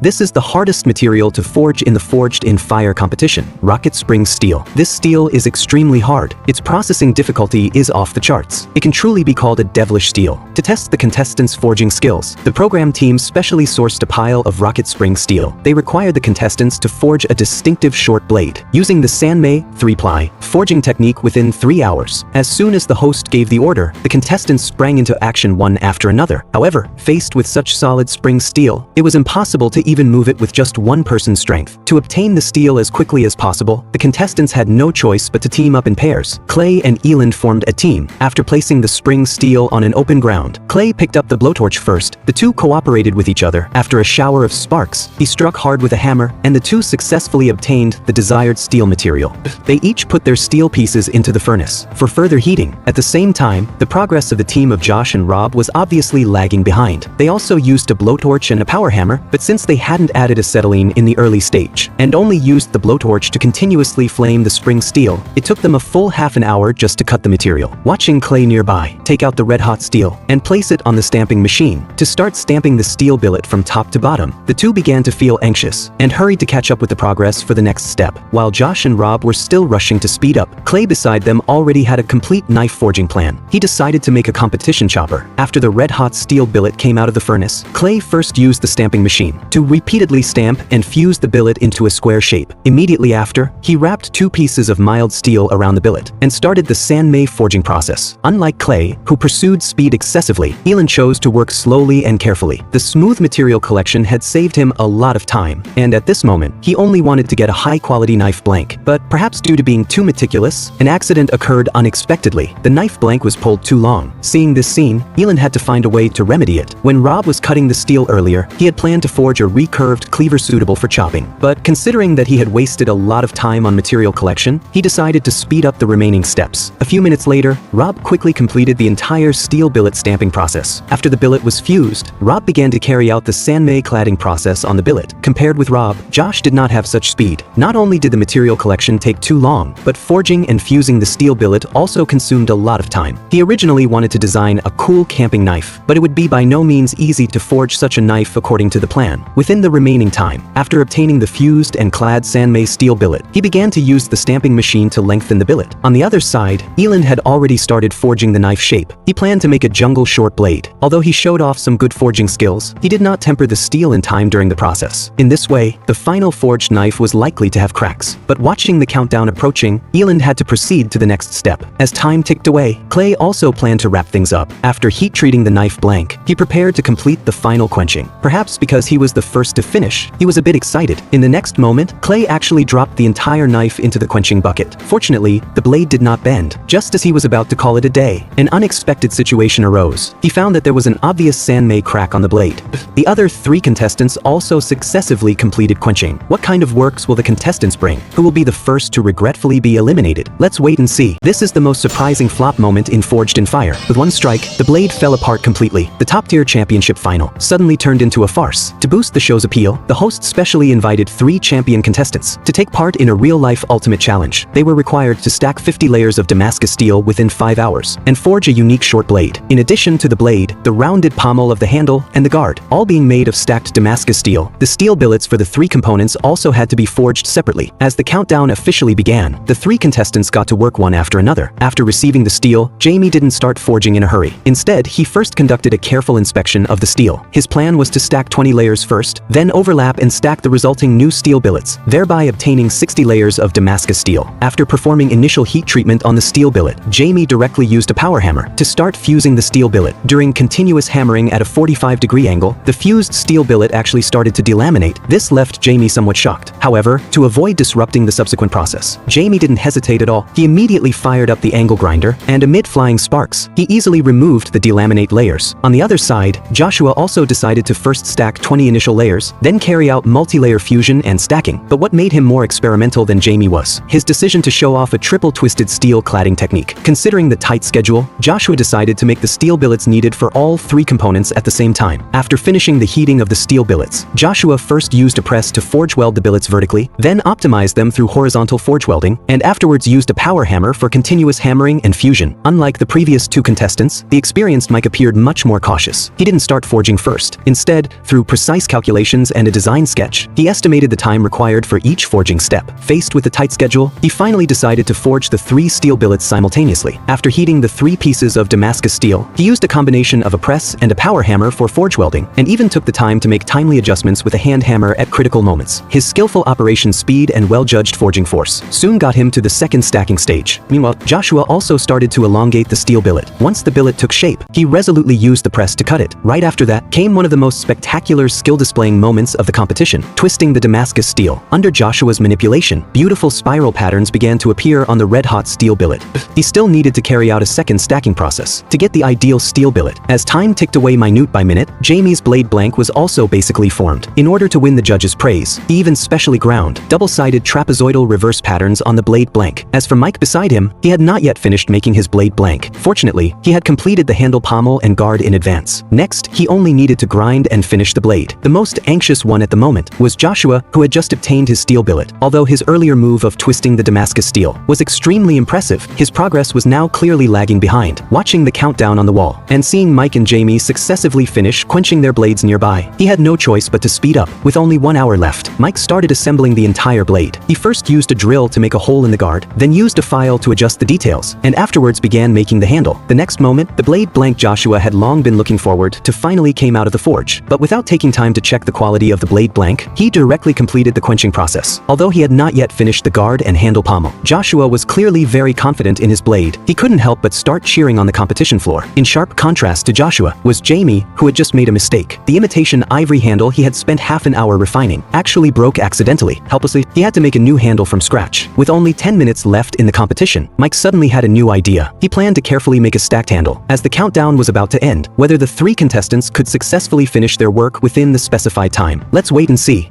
This is the hardest material to forge in the Forged in Fire competition, Rocket Spring Steel. This steel is extremely hard. Its processing difficulty is off the charts. It can truly be called a devilish steel. To test the contestants' forging skills, the program team specially sourced a pile of Rocket Spring Steel. They required the contestants to forge a distinctive short blade, using the Sanmei 3-ply forging technique within 3 hours. As soon as the host gave the order, the contestants sprang into action one after another. However, faced with such solid spring steel, it was impossible to even move it with just one person's strength. To obtain the steel as quickly as possible, the contestants had no choice but to team up in pairs. Clay and Eland formed a team. After placing the spring steel on an open ground, Clay picked up the blowtorch first. The two cooperated with each other. After a shower of sparks, he struck hard with a hammer, and the two successfully obtained the desired steel material. They each put their steel pieces into the furnace for further heating. At the same time, the progress of the team of Josh and Rob was obviously lagging behind. They also used a blowtorch and a power hammer, but since they hadn't added acetylene in the early stage, and only used the blowtorch to continuously flame the spring steel, it took them a full half an hour just to cut the material. Watching Clay nearby take out the red-hot steel and place it on the stamping machine to start stamping the steel billet from top to bottom, the two began to feel anxious and hurried to catch up with the progress for the next step. While Josh and Rob were still rushing to speed up, Clay beside them already had a complete knife forging plan. He decided to make a competition chopper. After the red-hot steel billet came out of the furnace, Clay first used the stamping machine to repeatedly stamp and fuse the billet into a square shape. Immediately after, he wrapped 2 pieces of mild steel around the billet and started the Sanmei forging process. Unlike Clay, who pursued speed excessively, Eland chose to work slowly and carefully. The smooth material collection had saved him a lot of time, and at this moment, he only wanted to get a high-quality knife blank. But perhaps due to being too meticulous, an accident occurred unexpectedly. The knife blank was pulled too long. Seeing this scene, Eland had to find a way to remedy it. When Rob was cutting the steel earlier, he had planned to forge a recurved cleaver suitable for chopping. But considering that he had wasted a lot of time on material collection, he decided to speed up the remaining steps. A few minutes later, Rob quickly completed the entire steel billet stamping process. After the billet was fused, Rob began to carry out the Sanmei cladding process on the billet. Compared with Rob, Josh did not have such speed. Not only did the material collection take too long, but forging and fusing the steel billet also consumed a lot of time. He originally wanted to design a cool camping knife, but it would be by no means easy to forge such a knife according to the plan. Within the remaining time, after obtaining the fused and clad Sanmei steel billet, he began to use the stamping machine to lengthen the billet. On the other side, Eland had already started forging the knife shape. He planned to make a jungle short blade. Although he showed off some good forging skills, he did not temper the steel in time during the process. In this way, the final forged knife was likely to have cracks. But watching the countdown approaching, Eland had to proceed to the next step. As time ticked away, Clay also planned to wrap things up. After heat treating the knife blank, he prepared to complete the final quenching. Perhaps because he was the first to finish, he was a bit excited. In the next moment, Clay actually dropped the entire knife into the quenching bucket. Fortunately, the blade did not bend. Just as he was about to call it a day, an unexpected situation arose. He found that there was an obvious Sanmei crack on the blade. The other 3 contestants also successively completed quenching. What kind of works will the contestants bring? Who will be the first to regretfully be eliminated? Let's wait and see. This is the most surprising flop moment in Forged in Fire. With one strike, the blade fell apart completely. The top-tier championship final suddenly turned into a farce. To boost the show's appeal, the host specially invited 3 champion contestants to take part in a real-life ultimate challenge. They were required to stack 50 layers of Damascus steel within 5 hours and forge a unique short blade. In addition to the blade, the rounded pommel of the handle and the guard, all being made of stacked Damascus steel, the steel billets for the 3 components also had to be forged separately. As the countdown officially began, the 3 contestants got to work one after another. After receiving the steel, Jamie didn't start forging in a hurry. Instead, he first conducted a careful inspection of the steel. His plan was to stack 20 layers first, then overlap and stack the resulting new steel billets, thereby obtaining 60 layers of Damascus steel. After performing initial heat treatment on the steel billet, Jamie directly used a power hammer to start fusing the steel billet. During continuous hammering at a 45-degree angle, the fused steel billet actually started to delaminate. This left Jamie somewhat shocked. However, to avoid disrupting the subsequent process, Jamie didn't hesitate at all. He immediately fired up the angle grinder, and amid flying sparks, he easily removed the delaminate layers. On the other side, Joshua also decided to first stack 20 initial layers, then carry out multi-layer fusion and stacking. But what made him more experimental than Jamie was his decision to show off a triple twisted steel cladding technique. Considering the tight schedule, Joshua decided to make the steel billets needed for all 3 components at the same time. After finishing the heating of the steel billets, Joshua first used a press to forge weld the billets vertically, then optimized them through horizontal forge welding, and afterwards used a power hammer for continuous hammering and fusion. Unlike the previous 2 contestants, the experienced Mike appeared much more cautious. He didn't start forging first. Instead, through precise calculations, calculations and a design sketch, he estimated the time required for each forging step. Faced with a tight schedule, he finally decided to forge the 3 steel billets simultaneously. After heating the 3 pieces of Damascus steel, he used a combination of a press and a power hammer for forge welding, and even took the time to make timely adjustments with a hand hammer at critical moments. His skillful operation speed and well-judged forging force soon got him to the second stacking stage. Meanwhile, Joshua also started to elongate the steel billet. Once the billet took shape, he resolutely used the press to cut it. Right after that came one of the most spectacular skill-displaying moments of the competition, twisting the Damascus steel. Under Joshua's manipulation, beautiful spiral patterns began to appear on the red-hot steel billet. He still needed to carry out a second stacking process to get the ideal steel billet. As time ticked away minute by minute, Jamie's blade blank was also basically formed. In order to win the judges' praise, he even specially ground double-sided trapezoidal reverse patterns on the blade blank. As for Mike beside him, he had not yet finished making his blade blank. Fortunately, he had completed the handle pommel and guard in advance. Next, he only needed to grind and finish the blade. The most anxious one at the moment was Joshua, who had just obtained his steel billet. Although his earlier move of twisting the Damascus steel was extremely impressive, his progress was now clearly lagging behind. Watching the countdown on the wall and seeing Mike and Jamie successively finish quenching their blades nearby, he had no choice but to speed up. With only 1 hour left, Mike started assembling the entire blade. He first used a drill to make a hole in the guard, then used a file to adjust the details, and afterwards began making the handle. The next moment, the blade blank Joshua had long been looking forward to finally came out of the forge. But without taking time to check the quality of the blade blank, he directly completed the quenching process. Although he had not yet finished the guard and handle pommel, Joshua was clearly very confident in his blade. He couldn't help but start cheering on the competition floor. In sharp contrast to Joshua was Jamie, who had just made a mistake. The imitation ivory handle he had spent half an hour refining actually broke accidentally. Helplessly, he had to make a new handle from scratch. With only 10 minutes left in the competition, Mike suddenly had a new idea. He planned to carefully make a stacked handle. As the countdown was about to end, whether the 3 contestants could successfully finish their work within the specified time. Let's wait and see.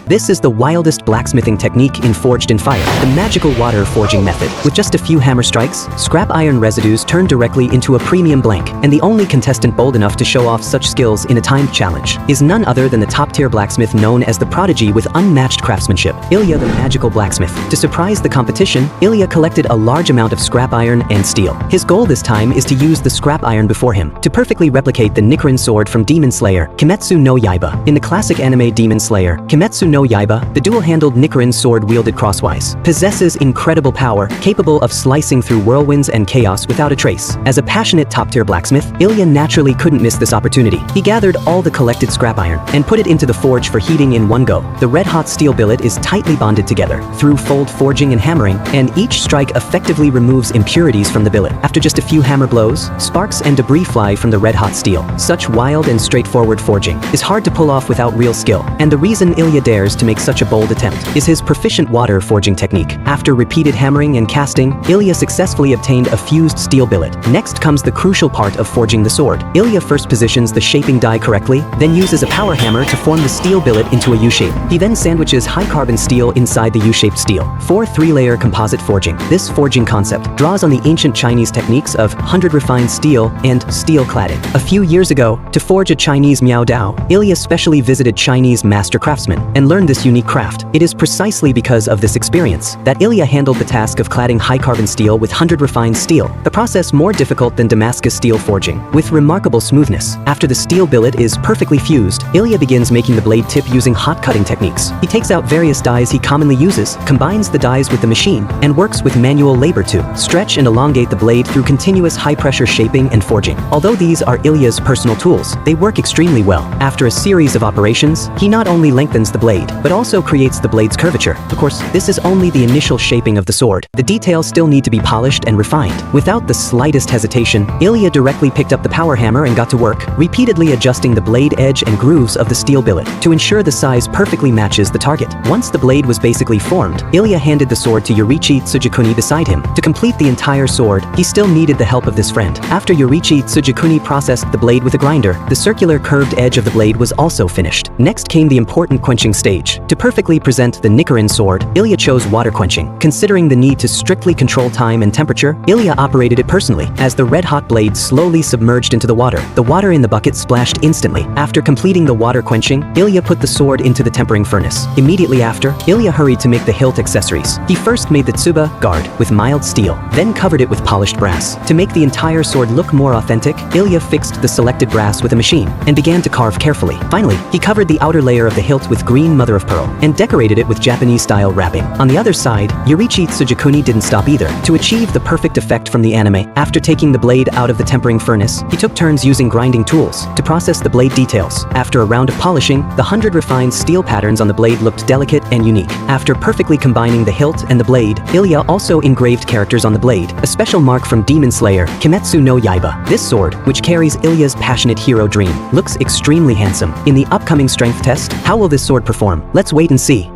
This is the wildest blacksmithing technique in Forged in Fire, the magical water forging method. With just a few hammer strikes, scrap iron residues turn directly into a premium blank, and the only contestant bold enough to show off such skills in a timed challenge is none other than the top-tier blacksmith known as the prodigy with unmatched craftsmanship, Ilya the Magical Blacksmith. To surprise the competition, Ilya collected a large amount of scrap iron and steel. His goal this time is to use the scrap iron before him to perfectly replicate the Nichiren sword from Demon Slayer, Kimetsu no Yaiba. In the classic anime Demon Slayer, Kimetsu no Yaiba, the dual-handled Nichiren sword wielded crosswise, possesses incredible power, capable of slicing through whirlwinds and chaos without a trace. As a passionate top-tier blacksmith, Ilya naturally couldn't miss this opportunity. He gathered all the collected scrap iron and put it into the forge for heating in one go. The red-hot steel billet is tightly bonded together through fold forging and hammering, and each strike effectively removes impurities from the billet. After just a few hammer blows, sparks and debris fly from the red-hot steel. Such wild and straightforward forging is hard to pull off without real skill, and the reason Ilya dares to make such a bold attempt is his proficient water forging technique. After repeated hammering and casting, Ilya successfully obtained a fused steel billet. Next comes the crucial part of forging the sword. Ilya first positions the shaping die correctly, then uses a power hammer to form the steel billet into a U-shape. He then sandwiches high-carbon steel inside the U-shaped steel for 3-layer composite forging. This forging concept draws on the ancient Chinese techniques of 100 refined steel and steel cladding. A few years ago, to forge a Chinese Miao Dao, Ilya specially visited Chinese master craftsmen and learned this unique craft. It is precisely because of this experience that Ilya handled the task of cladding high-carbon steel with 100 refined steel, the process more difficult than Damascus steel forging, with remarkable smoothness. After the steel billet is perfectly fused, Ilya begins making the blade tip using hot cutting techniques. He takes out various dies he commonly uses, combines the dies with the machine, and works with manual labor to stretch and elongate the blade through continuous high-pressure shaping and forging. Although these are Ilya's personal tools, they work extremely well. After a series of operations, he not only lengthens the blade, but also creates the blade's curvature. Of course, this is only the initial shaping of the sword. The details still need to be polished and refined. Without the slightest hesitation, Ilya directly picked up the power hammer and got to work, repeatedly adjusting the blade edge and grooves of the steel billet to ensure the size perfectly matches the target. Once the blade was basically formed, Ilya handed the sword to Yorichi Tsujikuni beside him. To complete the entire sword, he still needed the help of this friend. After Yorichi Tsujikuni processed the blade with a grinder, the circular curved edge of the blade was also finished. Next came the important quenching stage. stage. To perfectly present the Nikarin sword, Ilya chose water quenching. Considering the need to strictly control time and temperature, Ilya operated it personally. As the red-hot blade slowly submerged into the water in the bucket splashed instantly. After completing the water quenching, Ilya put the sword into the tempering furnace. Immediately after, Ilya hurried to make the hilt accessories. He first made the tsuba guard with mild steel, then covered it with polished brass. To make the entire sword look more authentic, Ilya fixed the selected brass with a machine and began to carve carefully. Finally, he covered the outer layer of the hilt with green mother of pearl and decorated it with Japanese-style wrapping. On the other side, Yurichi Tsujikuni didn't stop either. To achieve the perfect effect from the anime, after taking the blade out of the tempering furnace, he took turns using grinding tools to process the blade details. After a round of polishing, the 100 refined steel patterns on the blade looked delicate and unique. After perfectly combining the hilt and the blade, Ilya also engraved characters on the blade, a special mark from Demon Slayer, Kimetsu no Yaiba. This sword, which carries Ilya's passionate hero dream, looks extremely handsome. In the upcoming strength test, how will this sword perform? Let's wait and see.